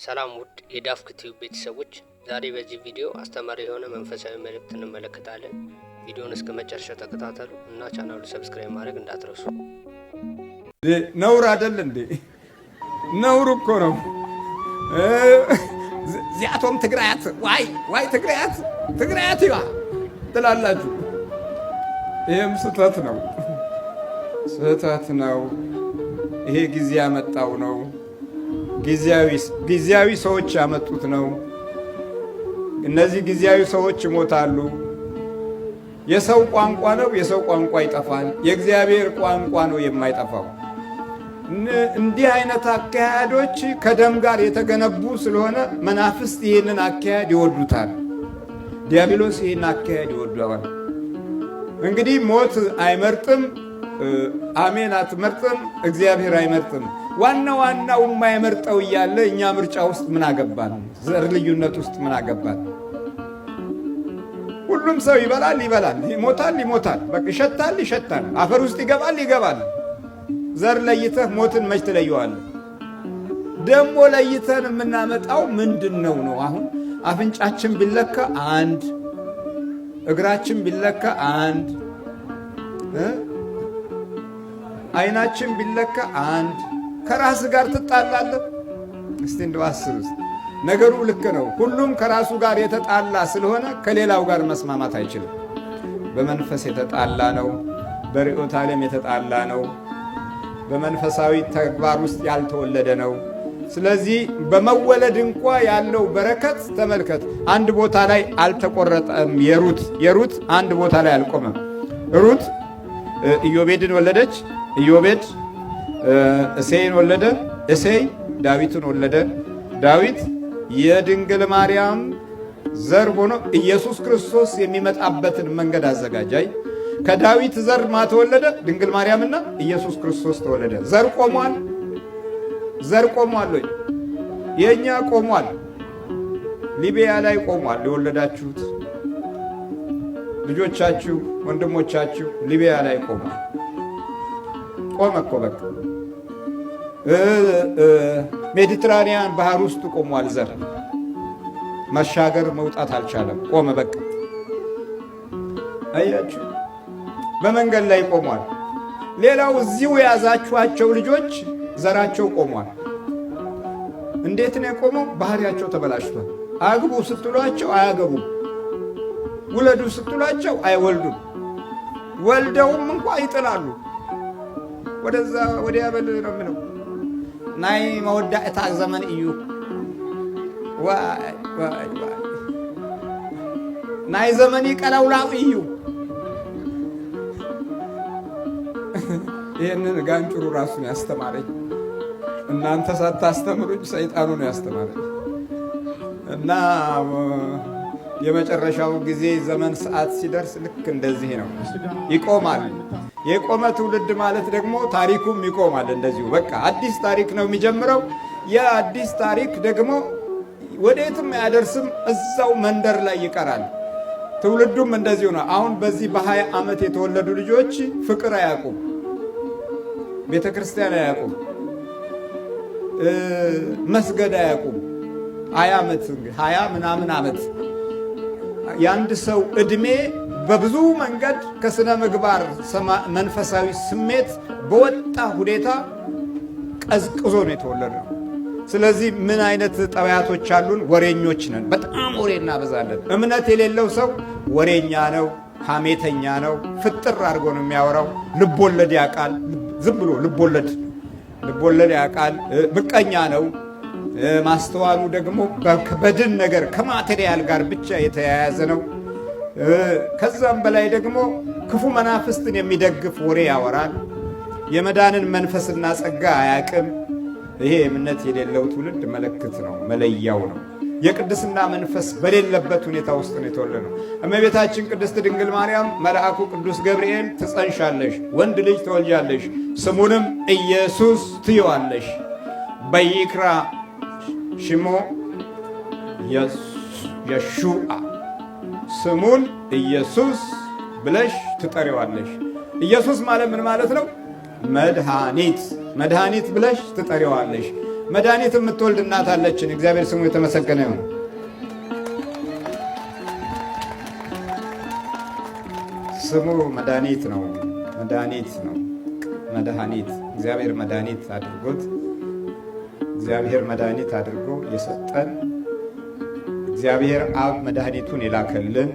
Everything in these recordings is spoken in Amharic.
ሰላም ውድ የዳፍክ ቲዩብ ቤተሰቦች፣ ዛሬ በዚህ ቪዲዮ አስተማሪ የሆነ መንፈሳዊ መልእክት እንመለከታለን። ቪዲዮውን እስከ መጨረሻው ተከታተሉ እና ቻናሉን ሰብስክራይብ ማድረግ እንዳትረሱ። ነውር አይደል እንዴ? ነውር እኮ ነው። ዚያቶም ትግራያት ዋይ ትግራያት ይዋ ትላላችሁ። ይህም ስህተት ነው። ይሄ ጊዜ ያመጣው ነው። ጊዜያዊ ሰዎች ያመጡት ነው። እነዚህ ጊዜያዊ ሰዎች ይሞታሉ። የሰው ቋንቋ ነው፣ የሰው ቋንቋ ይጠፋል። የእግዚአብሔር ቋንቋ ነው የማይጠፋው። እንዲህ አይነት አካሄዶች ከደም ጋር የተገነቡ ስለሆነ መናፍስት ይህንን አካሄድ ይወዱታል። ዲያብሎስ ይህን አካሄድ ይወደዋል። እንግዲህ ሞት አይመርጥም፣ አሜን አትመርጥም፣ እግዚአብሔር አይመርጥም። ዋናው የማይመርጠው እያለ እኛ ምርጫ ውስጥ ምን አገባን? ዘር ልዩነት ውስጥ ምን አገባን? ሁሉም ሰው ይበላል፣ ይሞታል፣ በቃ ይሸታል፣ አፈር ውስጥ ይገባል። ዘር ለይተህ ሞትን መች ትለየዋለህ? ደግሞ ለይተን የምናመጣው ምንድን ነው? አሁን አፍንጫችን ቢለካ አንድ፣ እግራችን ቢለካ አንድ፣ አይናችን ቢለካ አንድ፣ ከራስ ጋር ትጣላለህ? እስቲ እንደው አስብ። ነገሩ ልክ ነው። ሁሉም ከራሱ ጋር የተጣላ ስለሆነ ከሌላው ጋር መስማማት አይችልም። በመንፈስ የተጣላ ነው። በርዕዮተ ዓለም የተጣላ ነው። በመንፈሳዊ ተግባር ውስጥ ያልተወለደ ነው። ስለዚህ በመወለድ እንኳ ያለው በረከት ተመልከት። አንድ ቦታ ላይ አልተቆረጠም። የሩት አንድ ቦታ ላይ አልቆመም። ሩት ኢዮቤድን ወለደች። ኢዮቤድ እሴይን ወለደ። እሴይ ዳዊትን ወለደ። ዳዊት የድንግል ማርያም ዘር ሆኖ ኢየሱስ ክርስቶስ የሚመጣበትን መንገድ አዘጋጃይ። ከዳዊት ዘር ማ ተወለደ? ድንግል ማርያምና ኢየሱስ ክርስቶስ ተወለደ። ዘር ቆሟል ወይ? የእኛ ቆሟል። ሊቢያ ላይ ቆሟል። የወለዳችሁት ልጆቻችሁ፣ ወንድሞቻችሁ ሊቢያ ላይ ቆሟል። ቆመ እኮ በቃ። ሜዲትራኒያን ባህር ውስጥ ቆሟል። ዘር መሻገር መውጣት አልቻለም። ቆመ በቃ። አያችሁ፣ በመንገድ ላይ ቆሟል። ሌላው እዚሁ የያዛችኋቸው ልጆች ዘራቸው ቆሟል። እንዴት ነው የቆመው? ባህሪያቸው ተበላሽቷል። አግቡ ስትሏቸው አያገቡም። ውለዱ ስትሏቸው አይወልዱም። ወልደውም እንኳ ይጥላሉ። ወደዛ ወዲያ በል ነው የምለው። ናይ መወዳእታ ዘመን እዩ። ናይ ዘመን ቀላውላው እዩ። ይህንን ጋንጩሩ ራሱን ያስተማረኝ፣ እናንተ ሳታስተምሩኝ ሰይጣኑ ነው ያስተማረኝ። እና የመጨረሻው ጊዜ ዘመን ሰዓት ሲደርስ ልክ እንደዚህ ነው፣ ይቆማል። የቆመ ትውልድ ማለት ደግሞ ታሪኩም ይቆማል። እንደዚሁ በቃ አዲስ ታሪክ ነው የሚጀምረው። የአዲስ ታሪክ ደግሞ ወዴትም አያደርስም፣ እዛው መንደር ላይ ይቀራል። ትውልዱም እንደዚሁ ነው። አሁን በዚህ በ20 ዓመት የተወለዱ ልጆች ፍቅር አያውቁም፣ ቤተ ክርስቲያን አያውቁም፣ መስገድ አያውቁም። 20 ምናምን ዓመት የአንድ ሰው ዕድሜ በብዙ መንገድ ከስነ ምግባር መንፈሳዊ ስሜት በወጣ ሁኔታ ቀዝቅዞ ነው የተወለደው። ስለዚህ ምን አይነት ጠባያቶች አሉን? ወሬኞች ነን። በጣም ወሬ እናበዛለን። እምነት የሌለው ሰው ወሬኛ ነው፣ ሐሜተኛ ነው፣ ፍጥር አድርጎ ነው የሚያወራው። ልቦለድ ያውቃል። ዝም ብሎ ልቦለድ ያውቃል። ምቀኛ ነው። ማስተዋሉ ደግሞ በድን ነገር ከማቴሪያል ጋር ብቻ የተያያዘ ነው። ከዛም በላይ ደግሞ ክፉ መናፍስትን የሚደግፍ ወሬ ያወራል። የመዳንን መንፈስና ጸጋ አያቅም። ይሄ እምነት የሌለው ትውልድ ምልክት ነው፣ መለያው ነው። የቅድስና መንፈስ በሌለበት ሁኔታ ውስጥ ነው የተወለደው። እመቤታችን ቅድስት ድንግል ማርያም መልአኩ ቅዱስ ገብርኤል ትጸንሻለሽ፣ ወንድ ልጅ ትወልጃለሽ፣ ስሙንም ኢየሱስ ትይዋለሽ፣ በይክራ ሽሞ የሹአ ስሙን ኢየሱስ ብለሽ ትጠሪዋለሽ። ኢየሱስ ማለት ምን ማለት ነው? መድኃኒት ብለሽ ትጠሪዋለሽ። መድኃኒት የምትወልድ እናት አለችን። እግዚአብሔር ስሙ የተመሰገነ ይሁን። ስሙ መድኃኒት ነው። መድኃኒት ነው። መድኃኒት እግዚአብሔር መድኃኒት አድርጎት እግዚአብሔር መድኃኒት አድርጎ የሰጠን እግዚአብሔር አብ መድኃኒቱን የላከልን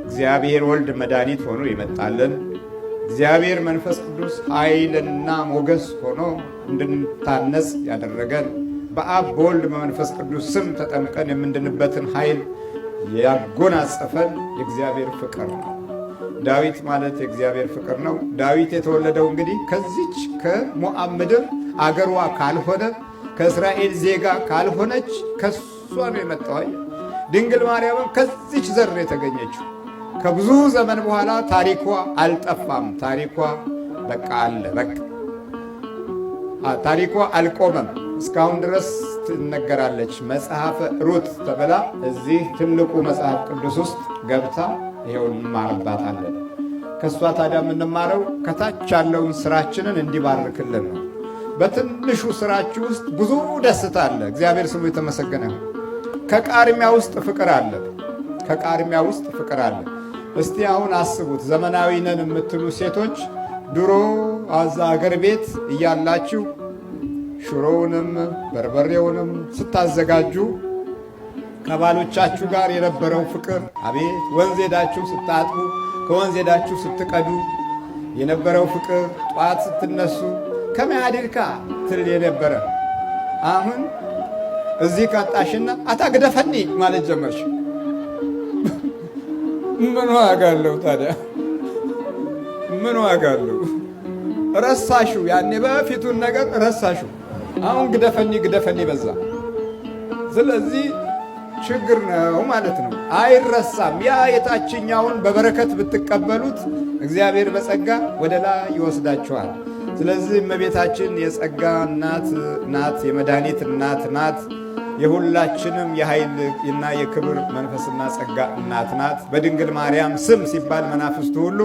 እግዚአብሔር ወልድ መድኃኒት ሆኖ የመጣልን እግዚአብሔር መንፈስ ቅዱስ ኃይልና ሞገስ ሆኖ እንድንታነጽ ያደረገን በአብ በወልድ በመንፈስ ቅዱስ ስም ተጠምቀን የምንድንበትን ኃይል ያጎናጸፈን የእግዚአብሔር ፍቅር ነው። ዳዊት ማለት የእግዚአብሔር ፍቅር ነው። ዳዊት የተወለደው እንግዲህ ከዚች ከሞዓብ ምድር አገሯ ካልሆነ ከእስራኤል ዜጋ ካልሆነች ከሷ ነው የመጣው። ድንግል ማርያምም ከዚች ዘር የተገኘችው። ከብዙ ዘመን በኋላ ታሪኳ አልጠፋም። ታሪኳ በቃ አለ። በቃ ታሪኳ አልቆመም። እስካሁን ድረስ ትነገራለች። መጽሐፈ ሩት ተብላ እዚህ ትልቁ መጽሐፍ ቅዱስ ውስጥ ገብታ ይሄው እንማርባታለን። ከእሷ ታዲያ የምንማረው ከታች ያለውን ስራችንን እንዲባርክልን ነው። በትንሹ ስራችሁ ውስጥ ብዙ ደስታ አለ። እግዚአብሔር ስሙ የተመሰገነ ነው። ከቃርሚያ ውስጥ ፍቅር አለ። ከቃርሚያ ውስጥ ፍቅር አለ። እስቲ አሁን አስቡት፣ ዘመናዊ ነን የምትሉ ሴቶች ድሮ አዛ አገር ቤት እያላችሁ ሽሮውንም በርበሬውንም ስታዘጋጁ ከባሎቻችሁ ጋር የነበረው ፍቅር አቤት! ወንዝ ሄዳችሁ ስታጥቡ፣ ከወንዝ ሄዳችሁ ስትቀዱ የነበረው ፍቅር፣ ጧት ስትነሱ ከመያድርካ ትል የነበረ አሁን እዚህ ካጣሽና አታግደፈኒ ማለት ጀመርሽ። ምን ዋጋ አለው ታዲያ? ምን ዋጋ አለው? ረሳሹ። ያኔ በፊቱን ነገር ረሳሹ። አሁን ግደፈኒ ግደፈኒ በዛ። ስለዚህ ችግር ነው ማለት ነው። አይረሳም። ያ የታችኛውን በበረከት ብትቀበሉት እግዚአብሔር በጸጋ ወደ ላይ ይወስዳችኋል። ስለዚህ እመቤታችን የጸጋ እናት ናት፣ የመድኃኒት እናት ናት። የሁላችንም የኃይል እና የክብር መንፈስና ጸጋ እናት ናት። በድንግል ማርያም ስም ሲባል መናፍስቱ ሁሉ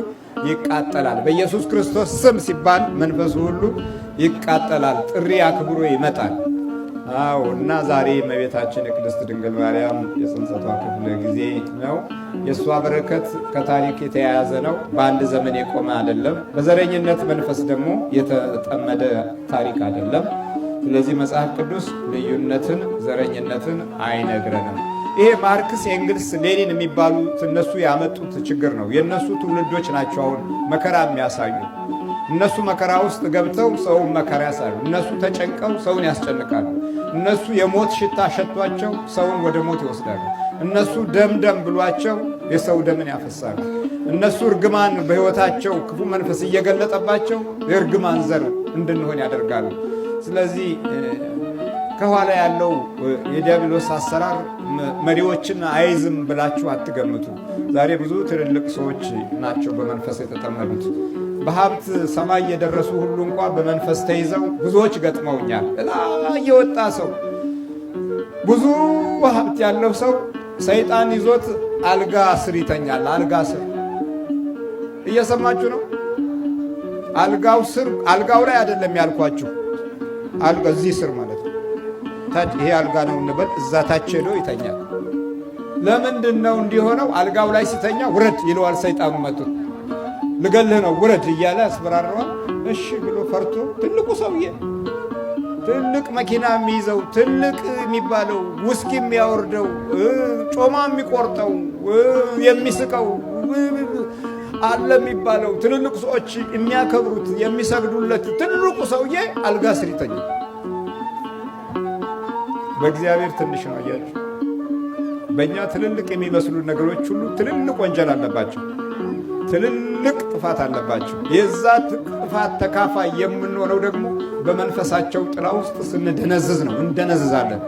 ይቃጠላል። በኢየሱስ ክርስቶስ ስም ሲባል መንፈሱ ሁሉ ይቃጠላል። ጥሪ አክብሮ ይመጣል። አዎ። እና ዛሬ እመቤታችን የቅድስት ድንግል ማርያም የጽንሰቷ ክፍለ ጊዜ ነው። የእሷ በረከት ከታሪክ የተያያዘ ነው። በአንድ ዘመን የቆመ አይደለም። በዘረኝነት መንፈስ ደግሞ የተጠመደ ታሪክ አይደለም። ስለዚህ መጽሐፍ ቅዱስ ልዩነትን፣ ዘረኝነትን አይነግረንም። ይሄ ማርክስ፣ ኤንግልስ፣ ሌኒን የሚባሉት እነሱ ያመጡት ችግር ነው። የእነሱ ትውልዶች ናቸው አሁን መከራ የሚያሳዩ። እነሱ መከራ ውስጥ ገብተው ሰውን መከራ ያሳዩ። እነሱ ተጨንቀው ሰውን ያስጨንቃሉ። እነሱ የሞት ሽታ ሸቷቸው ሰውን ወደ ሞት ይወስዳሉ። እነሱ ደም ብሏቸው የሰው ደምን ያፈሳሉ። እነሱ እርግማን በሕይወታቸው ክፉ መንፈስ እየገለጠባቸው የእርግማን ዘር እንድንሆን ያደርጋሉ። ስለዚህ ከኋላ ያለው የዲያብሎስ አሰራር መሪዎችን አይዝም ብላችሁ አትገምቱ። ዛሬ ብዙ ትልልቅ ሰዎች ናቸው በመንፈስ የተጠመዱት። በሀብት ሰማይ የደረሱ ሁሉ እንኳ በመንፈስ ተይዘው ብዙዎች ገጥመውኛል። እላይ የወጣ ሰው፣ ብዙ ሀብት ያለው ሰው ሰይጣን ይዞት አልጋ ስር ይተኛል። አልጋ ስር እየሰማችሁ ነው። አልጋው ስር፣ አልጋው ላይ አይደለም ያልኳችሁ፣ አልጋ እዚህ ስር ማለት ነው። ታች ይሄ አልጋ ነው እንበል፣ እዛ ታች ሄዶ ይተኛል። ለምንድን ነው እንዲሆነው? አልጋው ላይ ሲተኛ ውረድ ይለዋል ሰይጣኑ። መጥቶ ልገልህ ነው ውረድ እያለ ያስፈራረዋል። እሺ ብሎ ፈርቶ ትልቁ ሰውዬ ትልቅ መኪና የሚይዘው ትልቅ የሚባለው ውስኪ የሚያወርደው ጮማ የሚቆርጠው የሚስቀው አለ የሚባለው ትልልቁ ሰዎች የሚያከብሩት የሚሰግዱለት ትልቁ ሰውዬ አልጋ ስር ይተኛል። በእግዚአብሔር ትንሽ ነው አያችሁ። በእኛ ትልልቅ የሚመስሉ ነገሮች ሁሉ ትልልቅ ወንጀል አለባቸው፣ ትልልቅ ጥፋት አለባቸው። የዛ ጥፋት ተካፋይ የምንሆነው ደግሞ በመንፈሳቸው ጥላ ውስጥ ስንደነዝዝ ነው። እንደነዝዛለን።